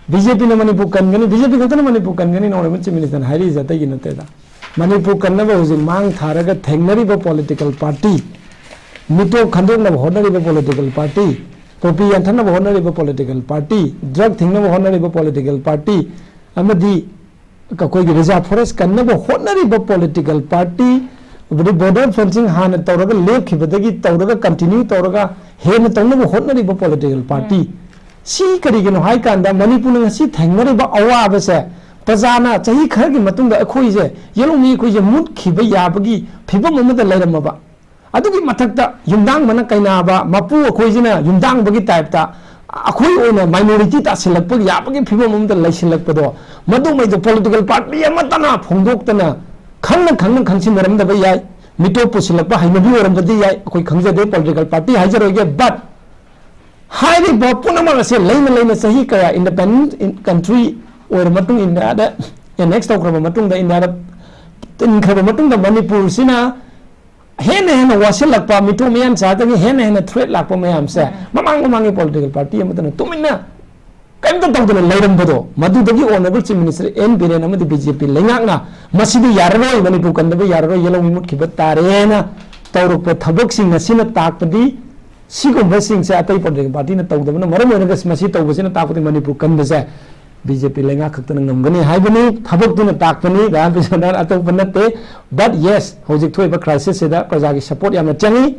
BJP na manipur kangani BJP kata na manipur kangani na orang minister hari jata gini teda manipur kanna ba uji mang tharaga thengnari ba political party mito khandok na honari ba political party popi yanthana ba honari ba political party drug thingna ba honari ba political party amadi ka koi reserve forest kanna ba honari ba political party budi border fencing hana tawraga lekhibadagi tawraga continue tawraga hena tawna ba honari ba political party si karigino hai kanda manipur na si thengnari ba awa se pajana chahi khar gi matung da akhoi je yelomi khoi je mut khiba yabagi phibam amada lairam ba adugi mathakta yumdang mana kaina ba mapu akhoi jina yumdang bagi type ta akhoi ona minority ta silak pag yabagi phibam amada laisilak pado madu mai do political party amatana phongdok tana khangna khangsin maram da ba yai mito pusilak ba hainabi oram da yai akhoi khangja de political party haijaroge but highly popular se lain sahi kaya independent country or matung India da next talk matung da India da tin khaba matung da Manipur sina hena wasil lakpa mitu mian sa ta hena threat lakpa mayam se mamang political party amatana tumina kaim ta tawdana lairam bodo madu dagi honorable chief minister N Biren amadi BJP lengak na masidi yarroi Manipur kanda ba yarroi yellow mimut khibat tarena tawruk pa thabak sing na sina takpadi sigumba sing se atai political party na tawdabana maram oinaga masi tawbasina takpadi Manipur kanda se BJP lenga khakta ngamgani haibani thabak duna takpani ga bisanar atau banate but yes hojik thoi ba crisis se da praja gi support yamna changi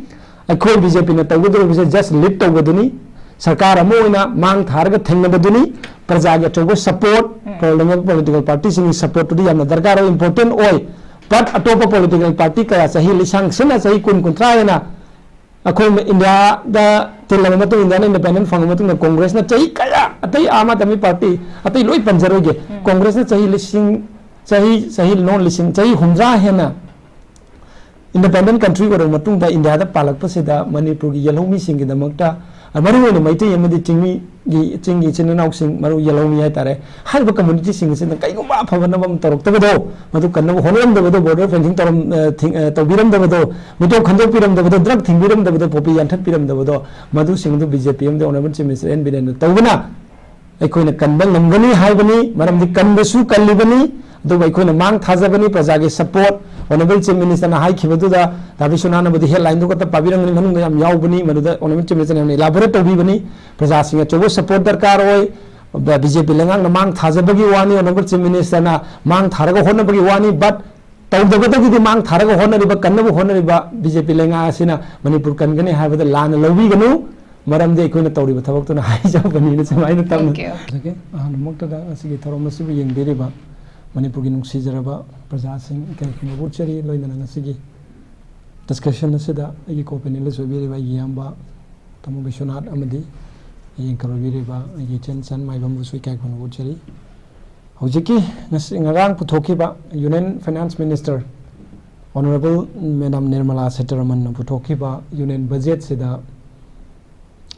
akhoi BJP na tawgudu bise just lead tawgaduni sarkar amoina mang tharga thengnabaduni praja gi chogo support political party sing support to yamna darkar important oi but atopa political party kaya sahi lisang sina sahi kun kontrayana akhoi India da tilama matu India independent fang matu Congress na chahi kaya atai Aam Aadmi party atai loi panjaroge Congress na chahi lising chahi non lising chahi humra hena independent country ko matung da India da palak pa seda Manipur gi yelhomi sing gi damakta maru ne maitai amadi chingi chinanaw sing maru yelhomi hai tare halba community sing sin kai gumba phabana bam torok ta do madu kanna honom da do border fencing torom tobiram da do mito khandok piram da do drug thingbiram da do popi yanthak piram da do madu sing du BJP am da honorable chief minister N Biren tawbana aikoina kanba ngamgani haibani maram di kanbasu kallibani do aikoina mang thajabani praja gi support honorable chief minister na hai khibadu da tabisuna na budi headline do ka pabirang ni manung yam yaubani manuda honorable chief minister na elaborate tawbibani praja singa chogo support darkar oi BJP lengang na mang thajabagi wani honorable chief minister na mang tharaga honabagi wani but tawdabada gi mang tharaga honariba kannabu honariba BJP lenga asina Manipur kangani haibada lan lobi ganu maram de koina tawriba thabak to na hai jabani na samaina tam okay mokta da asigi thoromasibu yengberiba Manipur gi nungsijaraba praja sing kai khumabur chari loina ngasigi discussion asida agi company le sobiri ba yamba tamu bishonat amadi yin karobiri ba agi chen san mai bambu sui kai khumabur chari hojiki ngarang puthoki ba Union Finance Minister Honorable Madam Nirmala Sitharaman na puthoki ba Union budget sida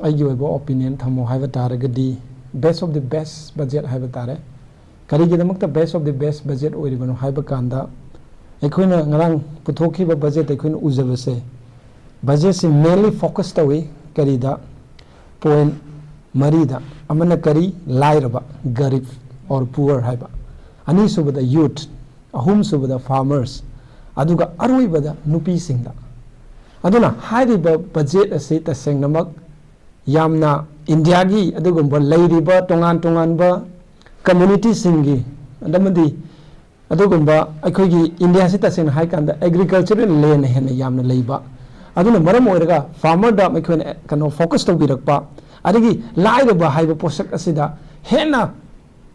agi oibo opinion thamo haiba taragadi best of the best budget haiba tare karigidamukta best of the best budget oiribano haiba kanda aikoina ngarang puthoki ba budget aikoina ujabase budget se mainly focus tawi karida point marida amana kari lairaba garib or poor haiba ani subada youth ahum subada farmers aduga aroibada nupi singda aduna hairiba budget ase tasengnamak yamna India gi adugumba lairiba tongan ba community singi adamadi adugumba aikogi India se tasen hai kanda agricultural land hena yamna leiba aduna maram oiraga farmer da aikoina kano focus to birakpa adigi lairaba haiba posak asida hena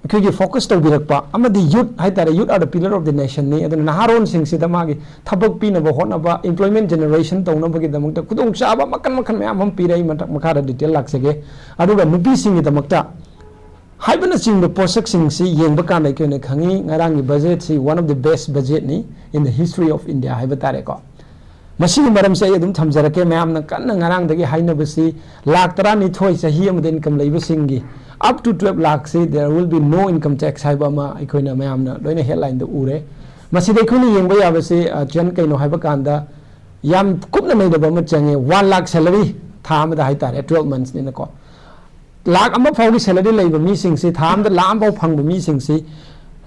aikogi focus to birakpa amadi youth hai tare youth are the pillar of the nation ni aduna naharon sing sida magi thabak pina ba hona ba employment generation tawna bagi damukta kudong chaba makan mayam ham pirai matak makara detail laksege aduga nupi singi damakta haibana sing the posak sing si yengba kan aikoina khangi ngarang budget si one of the best budget ni in the history of India haiba tare ko masini maram se adum thamjarake mayam na kan ngarang dagi haina basi lakh tara ni thoi sahi amade income leiba singi up to 12 lakh say there will be no income tax haiba ma aikoina mayam na loina headline da ure maside aikoina yengba yaba se chen kaino haiba kanda yam kupna nei da ba ma change 1 lakh salary tha amada hai tare 12 months ni na ko lakh अमा फाउगी salary लेब मीसिंग से थाम the लाम फाउ फंग मीसिंग से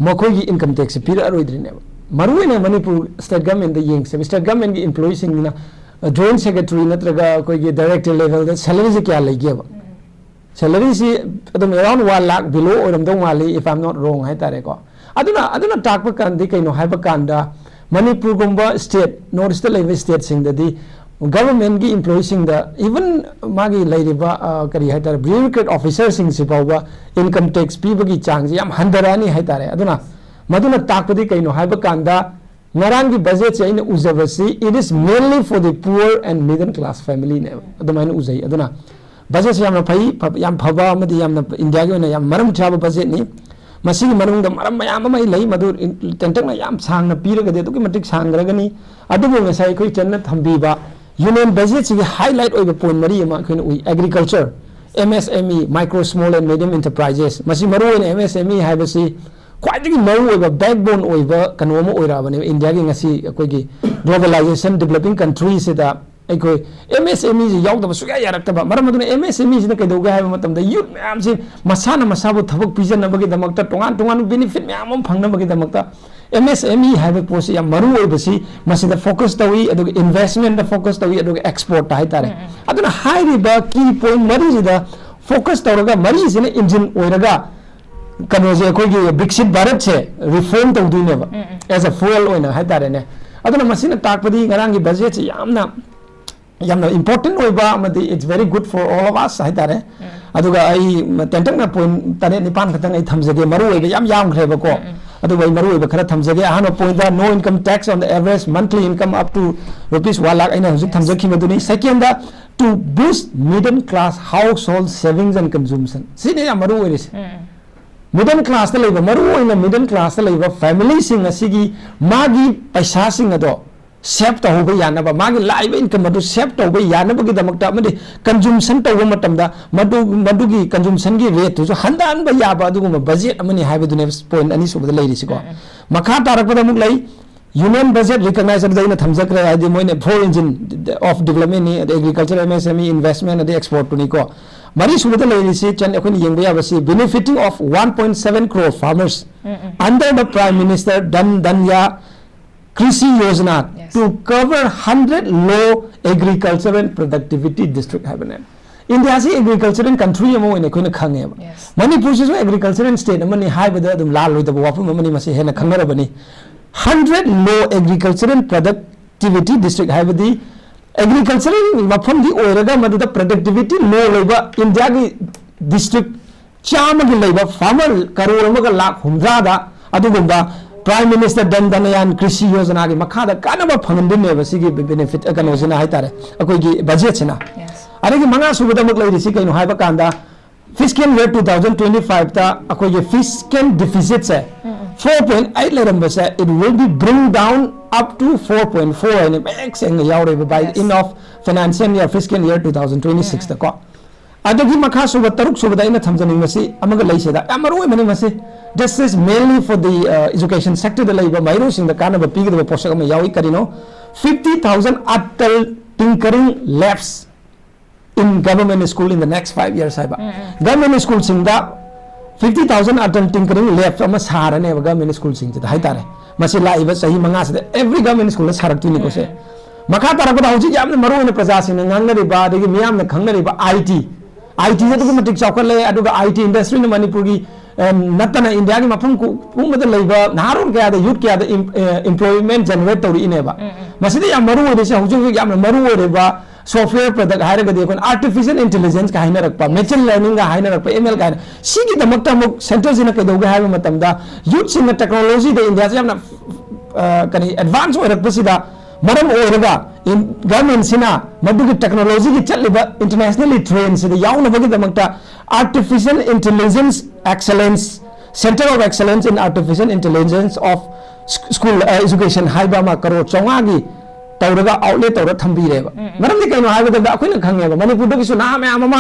मखोगी income tax पीर अरोइद्रिने मरुने Manipur state government द येंग से स्टेट गवर्नमेंट की एम्प्लॉई सिंग ना जॉइंट सेक्रेटरी नत्रगा कोई डायरेक्टर लेवल द सैलरी से क्या लेगेबा सैलरी से अदम अराउंड 1 लाख बिलो ओरमदो माली if I am not wrong है तारे को अदुना टाकप कांदी कइनो हाइबा कांदा मणिपुर गुंबा state north east level state सिंग ददी गवर्नमेंट की एम्प्लॉई सिंग द इवन मागी लेरिबा करी है तारे ब्यूरोक्रेट ऑफिसर सिंग से पावा इनकम टैक्स पीबगी चांग याम हंदरानी है तारे अदुना मदुना टाकपदी कइनो हाइबा कांदा ngarang gi budget se ina uzabasi it is mainly for the poor and middle class family ne adumai uzai aduna budget se yamna phai yam phaba amadi yamna india gi na yam maram chaba budget ni masigi manung da maram mayam mai lei madu tentak na yam sang na piraga de to matik sang ragani adubu ngasai khoi channa thambi ba union budget se highlight oiba point mari ma khoi ui agriculture msme micro small and medium enterprises masi maru ina msme haibasi ख्वाइदगी Maru ओइबा backbone ओइबा कनोम ओइराबने India की ngasi अकोगी globalisation developing country से दा अकोई MSME जे यावदब सुया यारक्तबा मरम मदुने MSME जे कइदोगा हाय मतम दा youth ma'am से मसाना मसाबो थबक पिजनबगी दमकता टोंगान टोंगान benefit ma'am फंगनबगी दमकता MSME highway पोसे या मरु ओइबसी मसिदा फोकस तवी अदुग इन्वेस्टमेंट दा फोकस तवी अदुग एक्सपोर्ट हाय तारे अदुना हाइरिबा की पॉइंट मरि जिदा फोकस तवरगा मरि जिने इंजिन ओइरगा कनोजे अखोगी विकसित भारत से रिफॉर्म तौदुनेबा एज अ फुएल ओइना है तारेने अदुना मसिना ताकपदी ngrangi budget से यामना इंपोर्टेंट ओइबा अमदि it's very good for all of us है तारे अदुगा आई टेंटक ना पॉइंट तारे निपान खतंग आई थमजगे मरु ओइबा याम खरेबको अदुगा आई मरु ओइबा खरा थमजगे हानो पॉइंट दा no income tax on the average monthly income up to rupees 1 lakh आइना हुजिक थमजखि मदुनी सेकंड दा to boost middle class household savings and consumption सिने या मरु ओइरिस middle class middle class family मागी पैसा सेव तब यानब मागी लाइव इनकम सेव तब यानबी कंज्यूमशन तब मधुगी कंज्यूमशन की रेट हंदाब याब बजेट पॉइंट अनी सूबद लेरीको मखा तारकद यूनियन बजेट रिकग्नाइज थमजक्रे है मोने 4 engine of development agriculture MSME investment export टूनीको मरी सूबद लेरीसी चन अखोन येंगबा याबसी benefiting of 1.7 crore farmers under the prime minister धन्या कृषि योजना to cover 100 low agriculture and productivity district हाबने इंडिया से एग्रीकल्चरल कंट्री अमो ने कोन खंगे मणिपुर से एग्रीकल्चरल स्टेट अमनी हाइबदा अदुम लाल लोइदब वाफम अमनी मसे हेना खंगरबनी 100 low agricultural productivity district हाइबदी एग्रीकल्चरल मफम दी ओरगा मदुदा प्रोडक्टिविटी लो लेबा इंडिया की डिस्ट्रिक्ट चाम की लेबा फार्मर करोड़ अमगा लाख 100 दा अदुगुंबा प्राइम मिनिस्टर धनयान कृषि योजना की मखादा कानबा फंगनदिने बसिगी बेनिफिट कनोजना हाइतारे अकोगी बजेट सिना अरेगी मंगा सुबदा मक लेरिसी कइनो हाइबा कांदा फिस्कल ईयर 2025 ता अकोगी फिस्कल डिफिसिट से 4.8 लेरंबसे it will be bring down up to 4.4 and max and yaure by end of financial year fiscal year 2026 ta ko adagi makha suba taruk suba ina thamjani masi amaga leiseda amaru mani masi this is mainly for the education sector the labor mairo sing the kana ba pigi the posak ma yawi karino 50000 atal tinkering labs in government school in the next 5 years saiba government school sing da 50,000 adult tinkering lab ama sarane government school sing ta hai tare masi laiba sahi manga se every government school sarakti ni ko se makha tarakda hoji yamna maru ne praja sing ngangnari ba degi miyam na khangnari ba IT se to matik chawkale aduga IT industry ne manipur gi natana india gi mafum ku mada leiba naron kya da youth kya da employment generate tori ineba masi de yam maru de se hoji yamna maru de ba software product हायरगदि cone artificial intelligence का हाइना रखपा machine learning का हाइना रखपा ML का सिगी दमकता मुक centre जिना कदोगे हाइबा मतमदा youth सिन technology दे India से हमना कनी advance ओइ रखपसिदा मरम ओइरगा in government Cina मदुगी technology की चलिबा internationally train से याउना बगी दमकता artificial intelligence excellence centre of excellence in artificial intelligence of school education हाइबा मा करो चौंगागी तौरगा आउटलेट तौर थंबीरेबा मरम दि कइनो हाइबदा अखोइना खंगेबा मणिपुर दगिसु ना मैम अमा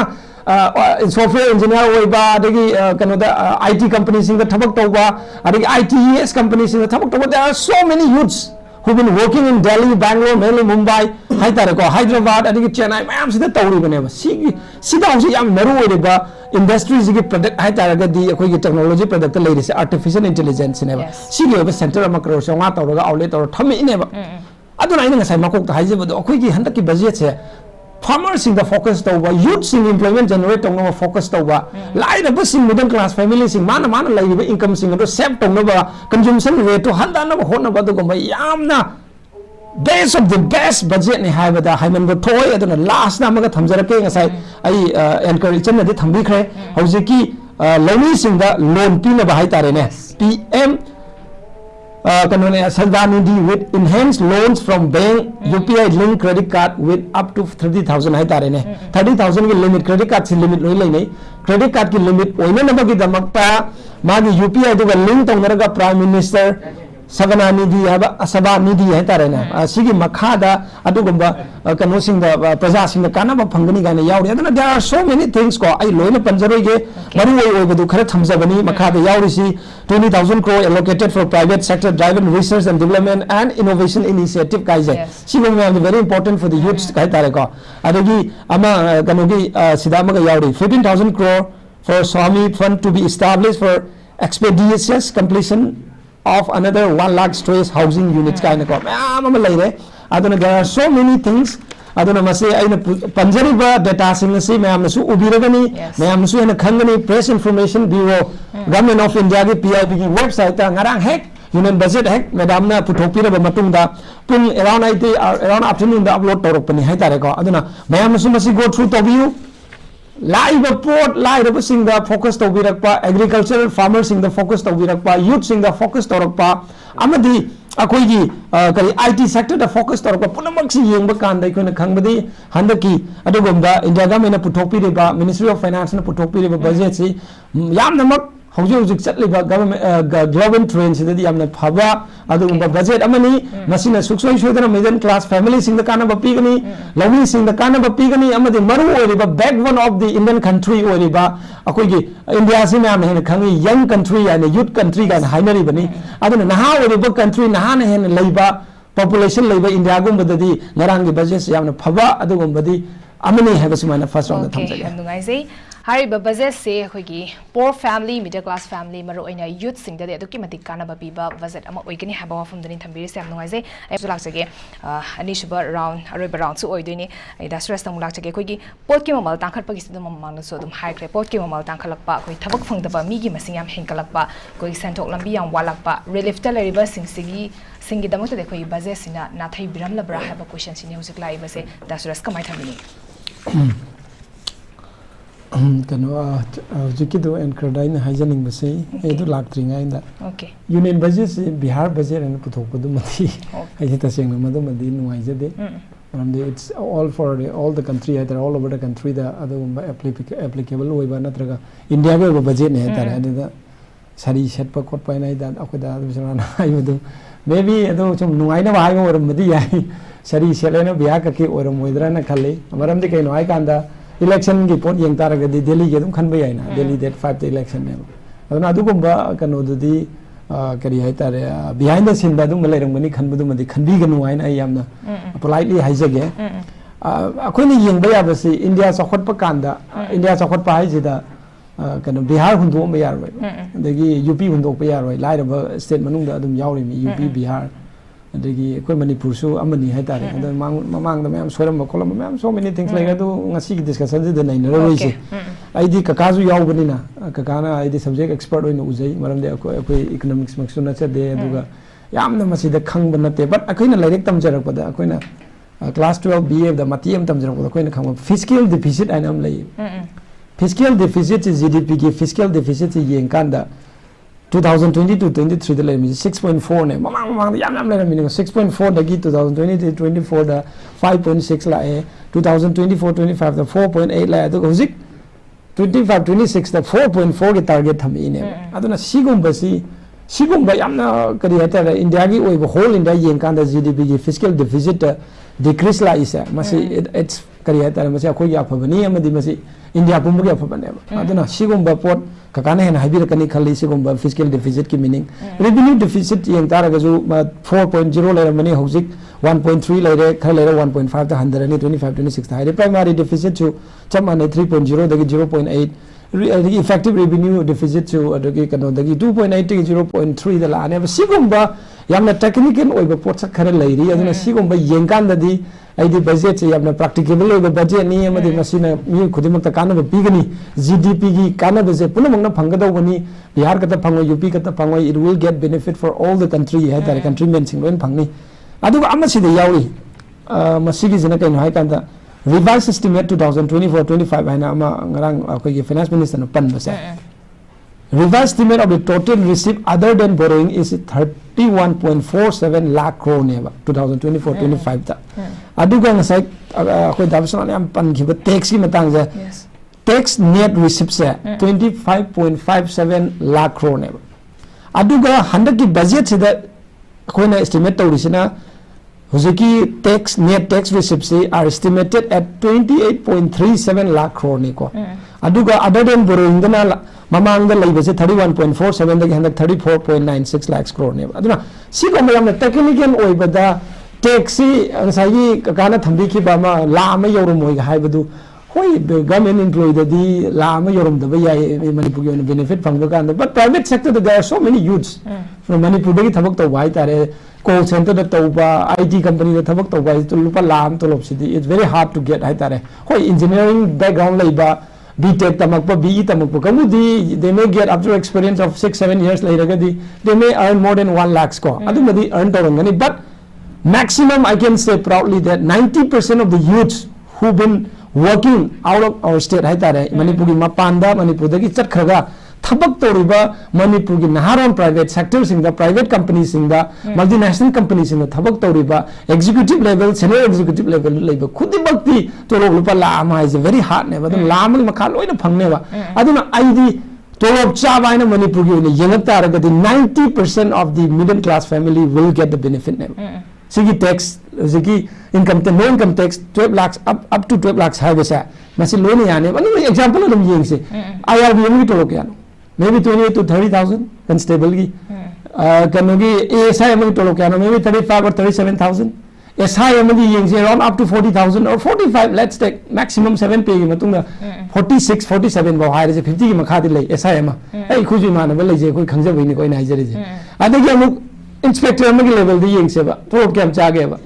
सॉफ्टवेयर इंजीनियर ओइबा दगी कनोदा आईटी कंपनी सिंग द थबक तौबा अदगी आईटीएस कंपनी सिंग द थबक तौबा there are so many youths who been working in Delhi, Bangalore, mainly Mumbai hai tare ko Hyderabad adigi Chennai mayam sida tawri bane ba sida hosi yam maru ore ba industry sigi product hai tare ga di akoi gi technology product la ise artificial intelligence ne ba sigi ba center ama kro so nga tawra ga outlet tawra thami ne ba aduna ina ngasai makok ta haije ba do akoi gi handak ki budget se farmers sing the focus tawba youth sing employment generate tawna focus tawba laida ba sing middle class family sing mana lai ba income sing do save tawna ba consumption rate to handa na ba hona ba do ba yamna best of the best budget ni hai ba da hai man ba thoi aduna last na ma ga thamjara ke ngasai ai encourage chen na de thambi khre hauji ki loni sing da loan pi na ba hai tare ne PM kanone Sadhanidhi with enhanced loans from bank UPI linked credit card with up to 30,000 hai tare ne 30,000 ki limit credit card si limit loi lai nei credit card ki limit oina na ba gi damakta magi UPI du ga link tongna Prime Minister Savananidhi haba Savanidhi hai tare ne sigi makhada adugumba kano sing da praja sing da kana ba phangani ga ne yauri aduna there are so many things ko ai loina panjaroi ge maru oi oi du khara thamjabani makhada yauri si 20,000 crore allocated for private sector driven research and development and innovation initiative kaise sigo me very important for the youths kai tare ko adagi ama kano gi sidama ga yauri 15,000 crore for Swami fund to be established for expeditious completion of another 1 lakh stress housing units kind of ama laire aduna there are so many things aduna mase aina panjari ba data sing si mayam su ubiragani mayam su ena khangani press information bureau government of India gi PIB gi website ta ngarang hack union budget hack madam na puthopira ba matung da pung around afternoon da upload torok pani hai tare ko aduna mayam su masi go through to view live port live sing the focus to birakpa agricultural farmers sing the focus to birakpa youth sing the focus to rakpa amadi akoi gi kari IT sector da focus to rakpa punamak si yengba kan dai koina khangbadi handaki adugomba India government na puthokpi reba Ministry of Finance na puthokpi reba budget si yam namak hauji chatliba government global trend sidadi yamna phaba adugomba budget amani masina suksoi shodana middle class family sing the kana ba pigani lovely sing the kana ba pigani amadi maru oriba backbone of the Indian country oriba akoi gi India si na hena khangi young country and youth country ga hainari bani aduna naha oriba country naha na hena leiba population leiba India gumbadadi ngarang gi budget yamna phaba adugombadi amani habasumana first round thamjage nungai sei hariba budget se khoigi poor family middle class family maro oina youth sing da aduki matik kana ba piba budget ama oigani haba wafum dani thambiri se am nungai sei ai sulak sage ani suba round aroba round su oidini ai da stress tamulak sage khoigi pot ki mamal tangkhat pagi sidum mamang so dum high kre pot ki mamal tangkhalakpa khoi thabak phangdaba mi gi masing yam henkalakpa koi sentok lambi yam walakpa relief ta leriba singi damota de khoi budget sina na thai biram labra haba question sini husik lai base da stress kamai thamini kano jiki do encredine hygienic base edu laktringa inda okay union budget se Bihar budget and puthokpadu mati ai ta seng madu madi nuai jade and it's all for all the country either all over the country the other applicable oiba natraga India go budget ne tara adida sari set pa khot pai nai da akoda bisana ayu maybe ado chum nuai na bai or madi ai sari selena biya ka ke or moidra na khale amaram de kai noi kanda election ki pot yeng taraga di Delhi ge dum khan bai na Delhi date 5 the election ne aduna adugumba kano dudi kari hai tare behind the scene da dum lai rangmani khan budum di khanbi ganu ai na yamna politely haijage akoi ni yeng bai abasi India sakhot pa kanda India sakhot pa hai jida kano Bihar hundo ma yar bai dagi UP hundo pa yar bai lai ba state manung da dum yauri mi UP Bihar adagi akoi Manipur su amani hai tare ada mamang da mayam soram kolam mayam so many things like adu ngasi gi discussion de nai na roi se aidi kakazu yaw bani na kakana aidi subject expert oina ujai maram de akoi economics maksu na cha de aduga yamna masi da khang ban nate but akoina lairek tam jarak pada akoina class 12 BA da matiyam tam jarak pada akoina khang fiscal deficit ainam lai fiscal deficit is GDP ki fiscal deficit yeng kanda 2022-23 the level is 6.4 ne mamang yam le meaning 6.4 dagi 2023-24 da 5.6 la 2024-25 da 4.8 la to hojik 25-26 da 4.4 ge target thami ne aduna sigumba yamna kari hata India gi oi whole India yeng kan da GDP gi fiscal deficit decrease la isa masi it's kari hata masi akoi ya phabani amadi masi India pumbu ge phabane aduna sigumba pot kakana hen haibirkani khalli sigumba fiscal deficit ki meaning revenue deficit yeng taragazu 4.0 leramani hojik 1.3 lere khar lere 1.5 ta 125 26 ta primary deficit to chamane 3.0 dagi 0.8 effective revenue deficit to adagi kano dagi 2.8 to 0.3 da la ne sigumba yamna technical oiba pot sak khara leiri aduna sigumba yengkan dadi aidi budget se yamna practicable oiba budget ni amadi masina mi khudimak ta kana bigani gdp gi kana bese punamangna phangada bani bihar kata phango up kata phango it will get benefit for all the country ha tare countrymen sing loin phangni aduga amma sida yawi masigi jina kaino hai kanda revised estimate 2024-25 haina ama ngarang akoi finance minister na pan basa revised estimate of the total receipt other than borrowing is 31.47 lakh crore neba 2024-25 ta aduga ngasai akoi dabsana yam pan khiba tax ki matang ja tax net receipt se 25.57 lakh crore neba aduga 100 ki budget se da akoi na estimate tawrisina huziki tax net tax receipts are estimated at 28.37 lakh crore ni ko aduga other than borrowing dana mamang da laibase 31.47 dagi handak 34.96 lakhs crore ne aduna si ko mayam na technical oibada tax si ansai kana thambi ki ba ma la ma yorum oi ga haibadu hoi government employee da di la ma yorum da ba yai manipur gi benefit phang da kan but private sector there are so many youths from manipur dagi thabak to wai tare call center da tauba IT company da thabak tauba to lupa lam to lop sidi it's very hard to get hai tare hoi engineering background laiba BTech tamakpa BE tamakpa kamudi they may get after experience of 6-7 years later they may earn more than 1 lakh ko adumadi earn tawangani but maximum I can say proudly that 90% of the youths who've been working out of our state hai tare manipur gi mapanda manipur dagi chatkhaga thabak toriba manipur gi naharon private sector sing da private companies sing da multinational companies sing da thabak toriba executive level senior executive level leiba khudi bakti tolo lupa la ma is very hard ne badum la ma makha loina phangne ba aduna aidi tolo chaba ina manipur gi ne yenga taraga 90% of the middle class family will get the benefit ne sigi tax sigi income no income tax 12 lakhs up to 12 lakhs hai besa masi loina yani anu example adum yeng se IRB mi tolo kya maybe 28 to 30,000 constable gi kanogi ASI amagi tolo kya maybe 35 or 37,000 SI amagi yeng se around up to 40,000 or 45 let's take maximum 7 pay gi matung 46 47 ba haire je 50 gi makha di lei SI ama ai khuji mana ba lei je koi khangja bini koi nai jere je adagi amuk inspector amagi level di yeng se ba tolo kyam cha ge ba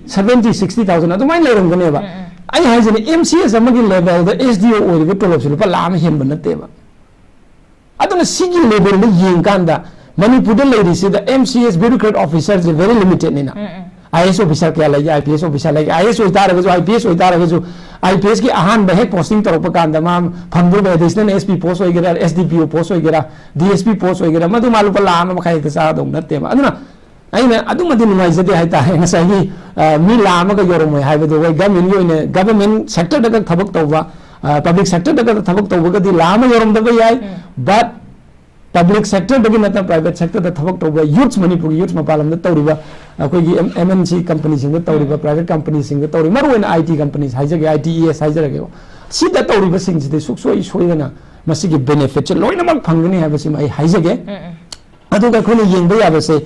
70 60,000 adu mai leram gane ba ai hai je MCS amagi level the SDO oi ba tolo se pa lam hem ban te ba aduna sigi level de yeng kanda manipur de lady se the MCS bureaucrat officers is very limited nina IS officer kya lai IPS officer lai IS oi tar ga IPS oi tar ga IPS ki ahan ba hek posting tor pa kanda ma phamdu ba additional SP post oi gera SDPO post oi gera DSP post oi gera madu malu pa la ma khai ta sa dong natte ma aduna aina aduma din mai jade hai ta hai ngasai gi mi la ma ga yorom oi hai ba do government sector da thabak tawba public sector daga thabak tawba ga di lama yorom da yai but public sector daga nata private sector da thabak tawba youths manipur youths mapalam da tawriba akoi gi MNC companies sing da tawriba private companies sing da tawri maru na IT companies haijage ITES haijage si da tawriba sing si suk soi soidana masi gi benefit loina mak phangni ha basi mai haijage adu ga khoni yeng ba ya base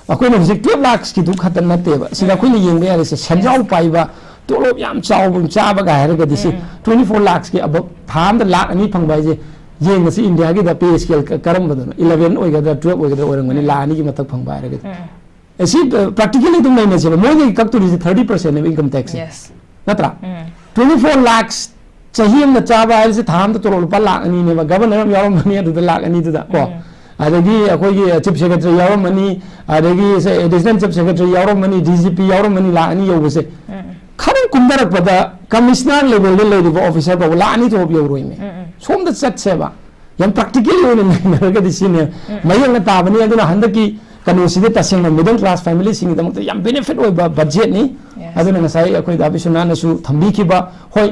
akoi na 12 lakhs ki du khatan na te ba sida khoni yeng ba ya se sanjau paiba tolo yam chaw bung cha ba ga ha ga disi 24 lakhs ki above tham da lakh ani phang bai je yeng si India gi da pay scale karam badana 11 oi ga da 12 oi ga da orang mani la ani gi matak phang bai ga esi practically tum nai na se mo gi kak tu 30% of income tax yes natra 24 lakhs chahi na cha ba se tham da tolo pa lakh ani ne ba governor yaram mani adu da lakh ani da ko adagi akoi gi chief secretary yaram mani adagi se additional chief secretary yaram mani DGP yaram mani la ani yo se kharin kumdarak pada commissioner level de lady officer ba la ani job yo roi me som da chat se ba yam practically on na ga di sine mayang na ta bani aduna handaki kanu side taseng na middle class family sing da yam benefit oi ba budget ni aduna ngasai akoi da bisuna na su thambi ki ba hoi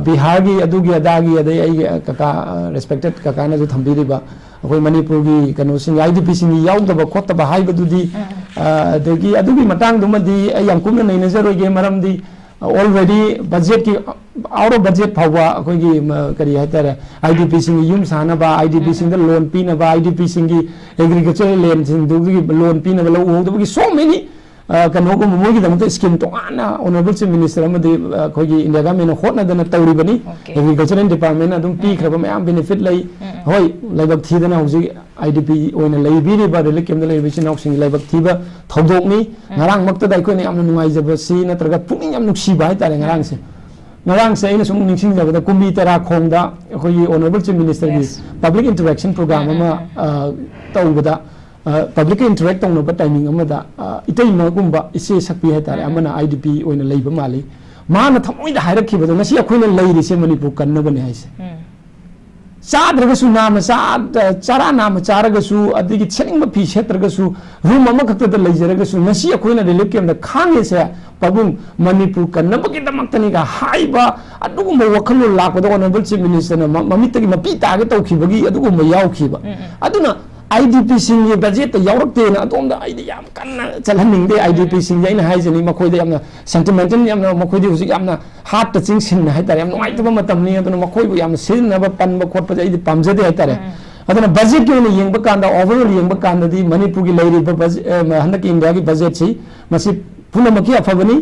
Bihar gi adugi adagi adai ai kaka respected kaka na ju thambi ri ba akoi manipur gi kanu sing IDP sing yaw da ba khot ba hai ba du di adagi adugi matang du ma di yam kum na nei na zero ge maram di already budget ki out of budget phawa khoi gi kari haitare idp sing yum sana ba idp sing da loan pi na ba idp sing gi agricultural land sing du gi loan pi na ba lo du gi so many kano ko mo gi damta scheme to ana honorable chief minister amadi khoi gi india government hotna dana tawri bani agricultural department adum pi khraba mayam benefit lai hoi laibak thi dana hoji idp oina laibiri ba relic kem da laibi chin housing laibak thi ba thodok ni ngarang makta dai ko ni amna nungai jaba si na traga puning am nuksi ba tare ngarang se ngarang se ina sum ningsing jaba da kumbi tara khong da khoi honorable chief minister gi public interaction program ama tawbada public interact tawna ba timing ama da itay ma gumba ise sakpi ha tare amana idp oina laiba mali ma na thamoi da hairak khibado ngasi akhoina lairi se manipur kanna bane haise चाद्रगसु नाम चारा नाम चारगसु अदगी छनिंग फी सेत्रगसु room अमा खक्तद लेजरगसु नसी अखोइना relief camp खांगे से पबुंग मणिपुर कन्नबगी दमक्तनी का हाइबा अदुगुम वखल लापद ऑनरेबल चीफ मिनिस्टर ममितगी मपी तागे तौखिबगी अदुगुम यावखिबा अदुना IDP सिंह बजेट यावरते ना अदोम आइडी याम कन्ना चलहनिंगदे IDP सिंह याइन हाइजनी मखोइदे यामना सेंटिमेंटल यामना मखोइदे हुजि यामना हार्ट टचिंग सिन हाइतारे याम नुआइतबा मतमनी अदुना मखोइबु याम सिनबा पनबा खोटबा जाइदि पामजदे हाइतारे अदुना बजेट के ने येंबा कांदा ओवरऑल येंबा कांदादि मणिपुर की लेरिबा हंदक इंडिया की बजेट छि मसि पुनमकी अफबनी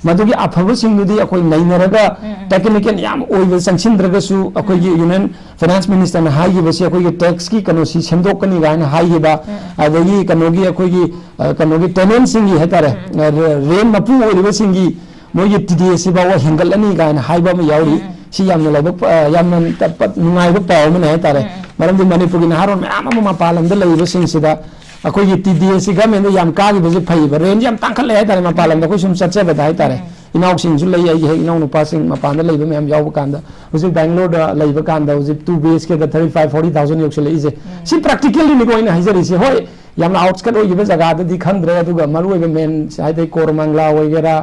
मदुगी अफब सिंगदि अखोइ नैनरगा टेक्निकल याम ओइबा संसिंद्रगसु अखोइ यूनियन फाइनेंस मिनिस्टर ना हाइगिबसि अखोइ टैक्स की कनोसी सेंदोकनी गायना हाइगिबा अदगी कनोगी अखोइ कनोगी टेनेंट सिंगी हेतारे रेन मपु ओइबा सिंगी मोगी TDS बा वा हेंगलनी गायना हाइबा म यावरी सि यामना लाइबा यामना तपत नुंगाइबा पाव मन हेतारे मरमदि मणिपुर की नहारोन मयाम मा पालमदा लइबा सिंगसिदा अखोई TDS गवर्नमेंट याम कागी बजे फैब रेंज याम तांखल है तारे मपालम दा सुम चचे बदाय तारे इनाउ सिंग जु लई आई है इनाउ नुपा सिंग मपान दा लइबा मैम याव कांदा उसे बेंगलोर दा लइबा कांदा उसे 2 BHK दा 35-40,000 योक्स लई जे सी प्रैक्टिकली नि कोइन हाइजरी से होय याम आउटस्कट ओइबा जगह दा दि खंद्रे अदुगा मरु ओइबा मेन साइदे कोरमंगला ओइगेरा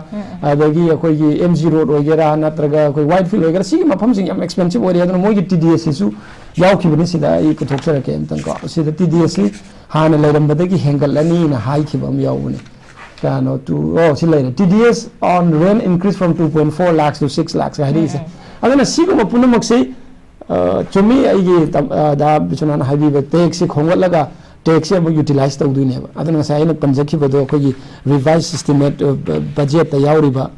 अदगी अखोई MG रोड ओइगेरा नत्रगा अखोई वाइट फील्ड ओइगेरा सी मफम सिंग याम एक्सपेंसिव ओइरे अदन मोगी TDS सु याव खिबनि सिदा ई पुथोक्सरके एंतन को सिदा TDS हाँ लेरम्बदगी हेंगलनी ना हाइखिबम यावनी कानो टू सी लेर TDS on rent increase from 2.4 lakhs to 6 lakhs हाइदि से अदना सिगुम पुनमक्से चुमी आइगे दा बिचुना हाइबी टैक्स से खोंगलगा टैक्स से यूटिलाइज तौदुनेबा अदना साइना पंजखिबदो अखोगी रिवाइज एस्टिमेट बजेट यावरिबा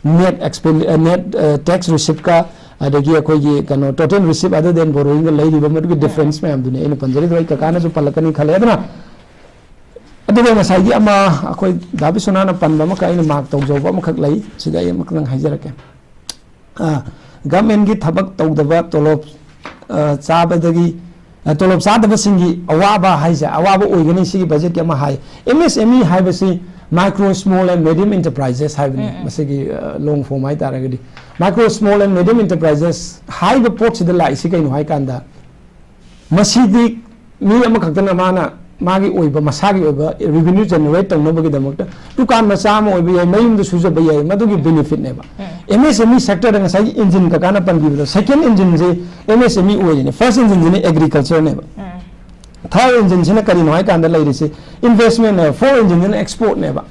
नेट टैक्स रिसिप्ट का अदगी अखोगी कनो total receipt other than borrowing लेरिबा मदुगी डिफरेंस में दुने इन पंजरी दोई ककाना जो पलकनी खले अदना अदुगे मसाइगी अमा अखोई दाबि सुनाना पनबा म काइन मार्क तौजोबा म खक लई सिदा यम खंग हाइजरके गवर्नमेंट की थबक तौदबा तोलोब चाबदगी तोलोब चादबा सिंगी अवाबा हाइजा अवाबा ओइगनी सिगी बजेट के म हाइ MSME हाइबसी micro small and medium enterprises हाइबनी मसेगी लॉन्ग फॉर्म हाइ तारगदी micro small and medium enterprises हाइब पोर्ट सिदा लाइसी कइनो हाइ कांदा मसीदी मी अमा खक्तना माना मागी ओइबा मसागी ओइबा रेवेन्यू जनरेट तौनबगी दमकता दुकान मचा म ओइबा याय मयुम द सुजबा याय मदुगी बेनिफिट नेबा MSME सेक्टर दंग साई इंजन का काना पनगिबो सेकंड इंजन जे MSME ओइने फर्स्ट इंजन जे एग्रीकल्चर नेबा थर्ड इंजन से करी नोय कांदा लैरिसे इन्वेस्टमेंट है फोर्थ इंजन ने एक्सपोर्ट नेबा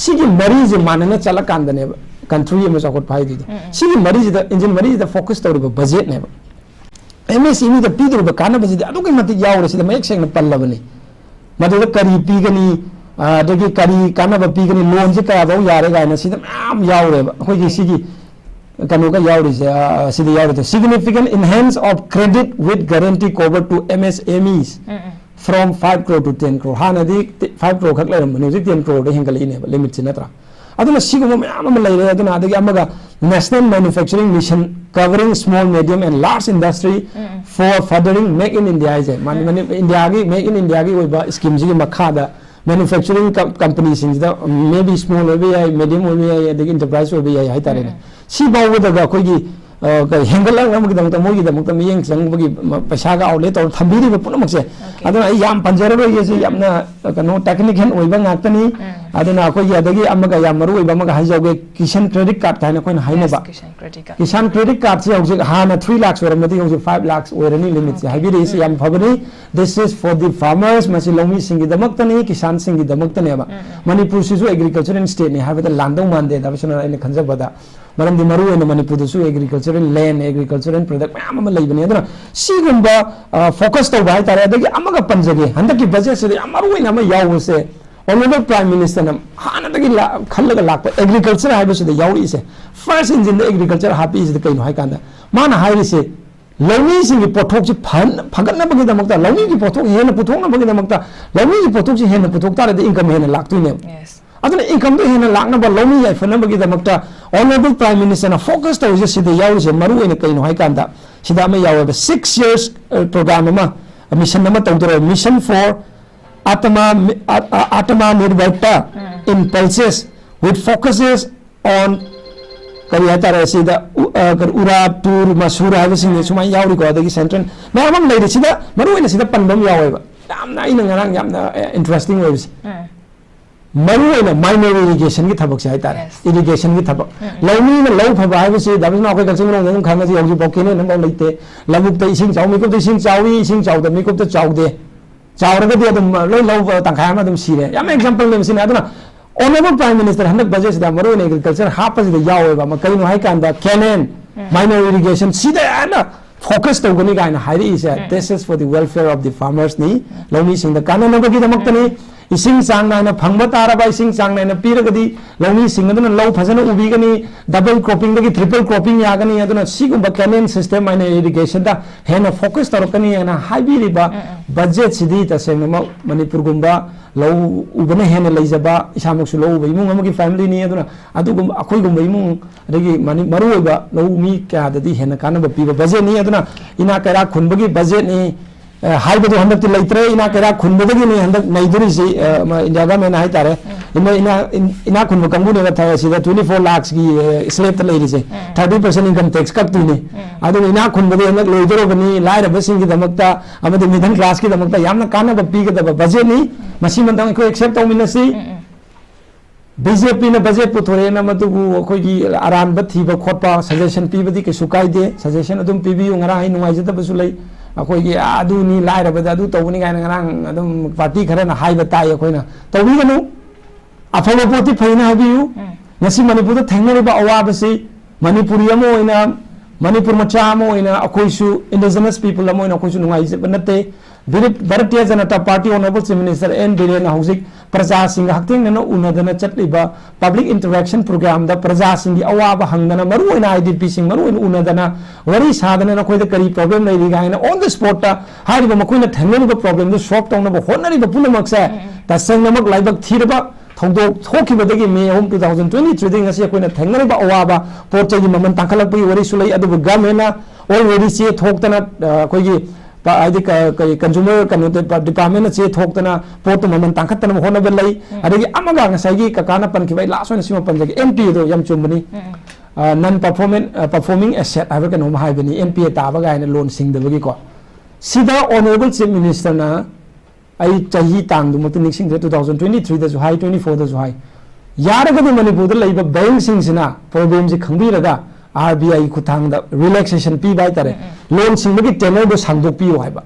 सिगी मरी जे मानना चला कांदा नेबा कंट्री में सकोट फाइ दी सिगी मरी जे इंजन मरी जे फोकस तौरिबा बजेट नेबा MSME द पीदुबा काना बजे अदुगे मति यावरे सिदा मयक सेंग पल्लबनी मदुदा करी पीगनी अदगी करी काना ब पीगनी लोन जे का दौ यारे गायना सिदा मैम यावरेबा अखोई सिगी कनो का यावरे से सिदा यावरे significant enhance of credit with guarantee cover to MSMEs from 5 crore to 10 crore हानदी 5 crore खक लेरम बने 10 crore दे हेंगलइने लिमिट से नत्रा अदुना सिगुम मैम म लेरे अदुना अदगी अमगा national manufacturing mission covering small medium and large industry for furthering make in India is man India gi make in India gi oiba scheme ji makha da manufacturing companies in the maybe small obi medium obi the enterprise obi hai tare ne si bawo da ko gi हेंगल मोगी मियें चंगी पैसा का outlet तौर थम्बीरी पुनमक से याम पंजर कनो technical होनी हाइजौगे किसान credit card है हाइनबा किसान क्रेडिट कार्ड से हाँ 3 लाख होरमदी 5 लाख होरनी लिमिट से हाइबीरी याम फबनी this is for the farmers मसी लौमी सिंगी किसान सिंगी दमक्तनेबा मणिपुर सिजु एग्रीकल्चर स्टेट ने हाइबदा लांदौ मानदे दाबसना खंजबदा मरम दी मरु एन मणिपुर दसु agricultural land agricultural product ma'am अमा लेबने अदना सिगुंबा फोकस तो बाय तारे अदगी अमगा पंजगे हंदकी बजट से मरु एन अमा यावसे ऑनरेबल प्राइम मिनिस्टर न हानदगी खल्लगा लाप एग्रीकल्चर हाइबसे यावरिसे फर्स्ट इंजिन द एग्रीकल्चर हापी इज द कइनो हाय कांदा माना हाइरिसे लौनी सिंह की पोथोक से फगटनबगी दमकता लौनी की पोथोक हेन पुथोकनबगी दमकता लौनी की पोथोक से हेन पुथोकता रे इनकम हेन लाक्तुने अदुना इनकम दो हेन लाकनब लौनी याय फनबगी दमकता ऑनरेबल प्राइम मिनिस्टर ना फोकस तो जे सिदे यावसे मरु एन कइनो हाय कांदा सिदा में यावे 6 years प्रोग्राम मा मिशन नमा तौदरो मिशन फॉर आत्मनिर्भरता इन पल्सेस विथ फोकसेस ऑन करी है तारे सीधा कर उरा टूर मशहूर है वैसे ये सुमाई यावरी को आदि सेंट्रल मैं हम ले रही सीधा मरु इन्हें सीधा पंडम यावे बा याम ना इन्हें गरांग याम ना इंटरेस्टिंग वेब्स मरु इन्हें माइनर इरिगेशन की थबक से है तारे इरिगेशन की थबक लौनी में लौ फबा है वैसे दाबिस ना कोई कल्चर में लोगों खाना से यावरी पॉके ने नंबर लेते लबुक ते इसिंग चाउ मिकुप ते इसिंग चाउई इसिंग चाउ ते मिकुप ते चाउ दे चाउ रगे दे तुम लौ तंखाया में तुम सीरे याम एग्जांपल में मसीन है तो ना ऑनरेबल प्राइम मिनिस्टर हंदक बजट से मरु इन एग्रीकल्चर हापस द यावेबा मकैनो हाय कांदा कैनन माइनर इरिगेशन सीधा आना फोकस तौगनी गायना हाइरी is this is for the welfare of the farmers नी लौनी सिंह द काननबगी दमक्तनी इसिंग चांग नायना फंगबा ताराबा इसिंग चांग नायना पीरगदी लौनी सिंह दना लौ फजन उबीगनी डबल क्रॉपिंग दगी ट्रिपल क्रॉपिंग यागनी अदना सिगुंबा कैनन सिस्टम माइनर इरिगेशन दा हेना फोकस तौरकनी ना हाइबिरिबा बजट सिदी तसेंगमा मणिपुर गुंबा लौ उबने हेने लेजबा इसामक्सु लौ उबा इमुंग अमगी फैमिली नि अदुना अदुगुम अखोय गुंबा इमुंग अदगी मरु ओइबा लौ मी क्याददी हेना कानबा पीबा बजट नि अदुना इना कैरा खुनबगी बजट नि हाइबदो हंदक्ति लेत्रे इना कैरा खुनबदगी नि हंदक नैदुरी से इंडिया गवर्नमेंट हाय तारे इना खुनब कंगु ने था सिदा 24 lakhs की स्लेब त लेरि से 30% इनकम टैक्स कक्तुने अदु इना खुनबदे हंदक लोइदरोबनी लाइरबसिंग की दमकता अमदे मिडल क्लास की दमकता यामना कानबा पीगदबा बजट नि मसी मंदंग को एक्सेप्ट तौमिनसी बीजेपी ने बजट पुथोरे ना मदुगु अखोगी अरानब थीब खोटपा सजेशन पीबदी के सुकाइदे सजेशन अदुम पीबियु ngara hai nuaijadabsu lei अखोगी आदुनी लाइरबदा अदु तौनी गायना ngara अदुम पार्टी खरना हाइब ताय अखोइना तौबिगनु अफब पोती फैना हाबियु ngasi manipur थेंगरिबा अवाबसी मणिपुरी अमो ओइना मणिपुर मचा अमो ओइना अखोइसु इंडिजिनस पीपल अमो ओइना अखोइसु nuaijaba नते Bharatiya Janata Party honourable chief minister N Biren हौजिक प्रजा सिंह हक्तिंगना उनदना चटलिबा पब्लिक इंटरेक्शन प्रोग्राम दा प्रजा सिंह अवाब हंगना मरु ओइना आईडीपी सिंह मरु ओइना उनदना वरी साधना नखोइदा करी प्रॉब्लम लेरि गायना ऑन द स्पॉट ता हारिबा मखोइना थेंगनिबा प्रॉब्लम दो सॉल्व तौनबा होनरिबा पुनमक्सा तसंगमक लाइबक थीरबा थौदोक थोखिबदगी मे 2023 दि ngasi अखोइना थेंगनिबा अवाबा पोचगी ममन तांखलपगी वरी सुलै अदुबु गवर्नमेंटना ऑलरेडी से थोक्तना अखोइगी कंज्यूमर कनो डिपार्टमेंट से थोक्तना पोट ममन तांखतना होनबे लई अदगी अमगा ngsaigi kakana pankibai last one sima panjagi MP do yam chumbani non performing asset haber kano ma haibani MP taba ga ina loan singdabagi ko sida honorable chief minister na ai chahi tang du mutin sing 2023 da ju high 24 da ju high yaraga du manipur da leiba bank sing sina problem ji khangbiraga RBI खुथांग दा relaxation P bye तारे loan सिंबगी tenor दो सांदोक पियो हाइबा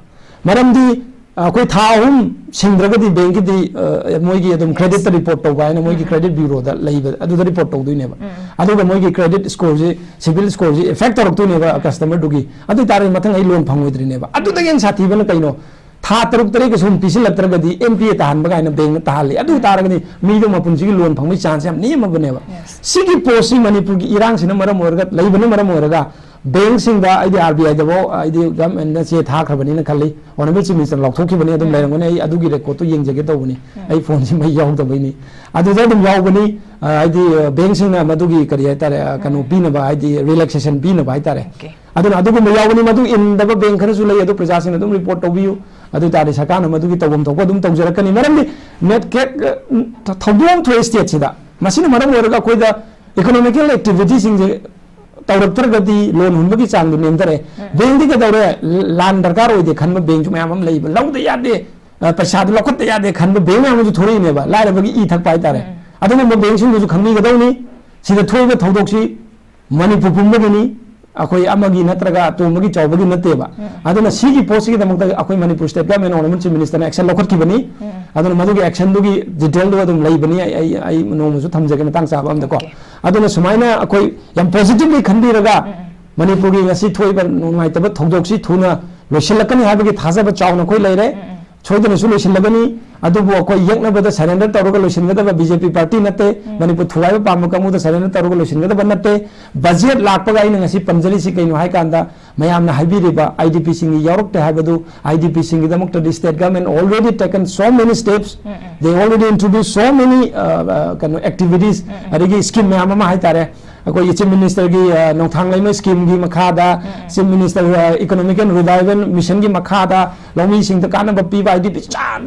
मरमदी कोई था हम सिंद्रगदी bank दी मोइगी अदम credit report तो गायना मोइगी credit bureau दा लेइबा अदु दा रिपोर्ट तो दुइनेबा अदु दा मोइगी क्रेडिट स्कोर जे सिविल स्कोर जे इफेक्ट तोरक्तुनेबा कस्टमर दुगी अदु तारे मथंग आई लोन फंगोइद्रिनेबा अदु दा गेन साथीबन कइनो था तरुक तरे के सुम पिसिलत्रगदी MP ताहन बगायना बैंक ताहले अदु तारगदी मीदो मपुंजिगी लोन फंगमि चांस याम नियमबनेबा सिगी पोसी मणिपुर की इरांग सिना मरम ओरगा लेइबन मरम ओरगा बैंक सिंदा आइदि RBI दबो आइदि गवर्नमेंट से थाखरबनी न खल्ली ऑनरेबल चीफ मिनिस्टर लौथोखिबनी अदुम लेरंगने आई अदुगी रेकॉर्ड तो येंजगे तौबनी आई फोन से मै याव तबैनी अदु जदुम यावबनी आइदि बैंक सिंना मदुगी करी हाइतारे कनो पीनबा आइदि रिलैक्सेशन पीनबा हाइतारे अदुन अदुगुम यावबनी मदु इनदबा बैंक खरसु लई अदु प्रजा सिंना अदुम रिपोर्ट तौबियु अदु तारे सरकार मदुगी तौबम तौको अदुम तौजरकनी मरमदि नेट के थौदोंग थ्रो स्टेट सिदा मसिन मरम ओरगा कोइदा इकोनॉमिकल एक्टिविटी सिंजे तौरक्तरगदी लोन हुनबगी चांग नेमदरे बैंक दी गदौरे लान दरकार होइदे खनब बैंक मयाम हम लइब लौद यादे पैसा दु लखत यादे खनब बैंक मयाम जु थोरी नेबा लाइरबगी ई थक पाइ तारे अदुम बैंक सिंग जु खंगी गदौनी सिदा थोइबे थौदोक्सी मणिपुर पुंबगनी अखोई अमगी नत्रगा तोमगी चौबगी नतेबा अदुना सिगी पोस्टगी दमकता अखोई Manipur state government honourable chief minister ने एक्शन लखत किबनी aduna madugi action dugi detail do adum laibani ai nomu su thamjage matang cha ba amda ko aduna sumaina akoi yam positively khanbiraga manipuri ngasi thoiba nungai taba thogdok si thuna losilakani habagi thajaba chawna koi laire choidana su losilagani adubu akoi yaknabada surrender tawraga losingadaba BJP party nate manipur thuwaiba pamma kamuda surrender tawraga losingadaba nate budget lakpaga ina ngasi panjali si kaino hai kanda mayamna haibiriba IDP singi yorokte habadu IDP singi damakta the state government already taken so many steps they already introduced so many activities adigi scheme mayam ma hai tare akoi chief minister gi nongthang laima scheme gi makhada chief minister economic and revival mission gi makhada lomi sing da kana ba piba IDP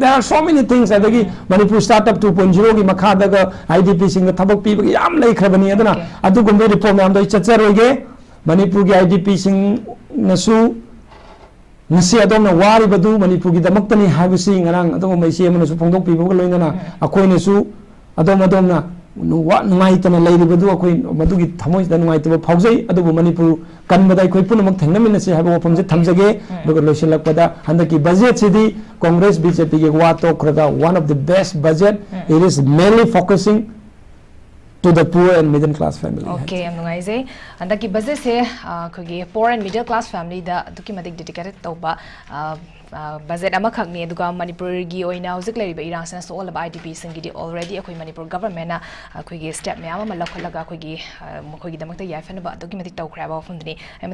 there are so many things adagi manipur startup 2.0 gi makhada ga IDP sing da thabak piba gi yam lai khrabani adana adu gumbe report mayam do chacharoige manipur gi IDP sing nasu ngasi adom na wari badu manipur gi damaktani habisi ngarang adom mai se manasu phongdok piba ga loina na akoi nasu adom na nungai tana lairi badu akoi madugi thamoi da nungai taba phaujai adubu manipur kanbada akoi punamak thengnamin se haba wapamje thamjage duga losilakpada handaki budget sidi congress BJP ge wa tokraga one of the best budget it is mainly focusing to the poor and middle class family. Okay, I'm going to say, and the budget say, poor and middle class family da documented dedicated toba budget amakagni duga manipur gi oina hojik lariba irang sana so all of IDP singidi already akoi manipur government na akoi gi step me ama lakhalaga akoi gi damakta yaifana ba documented tawkhra ba fundni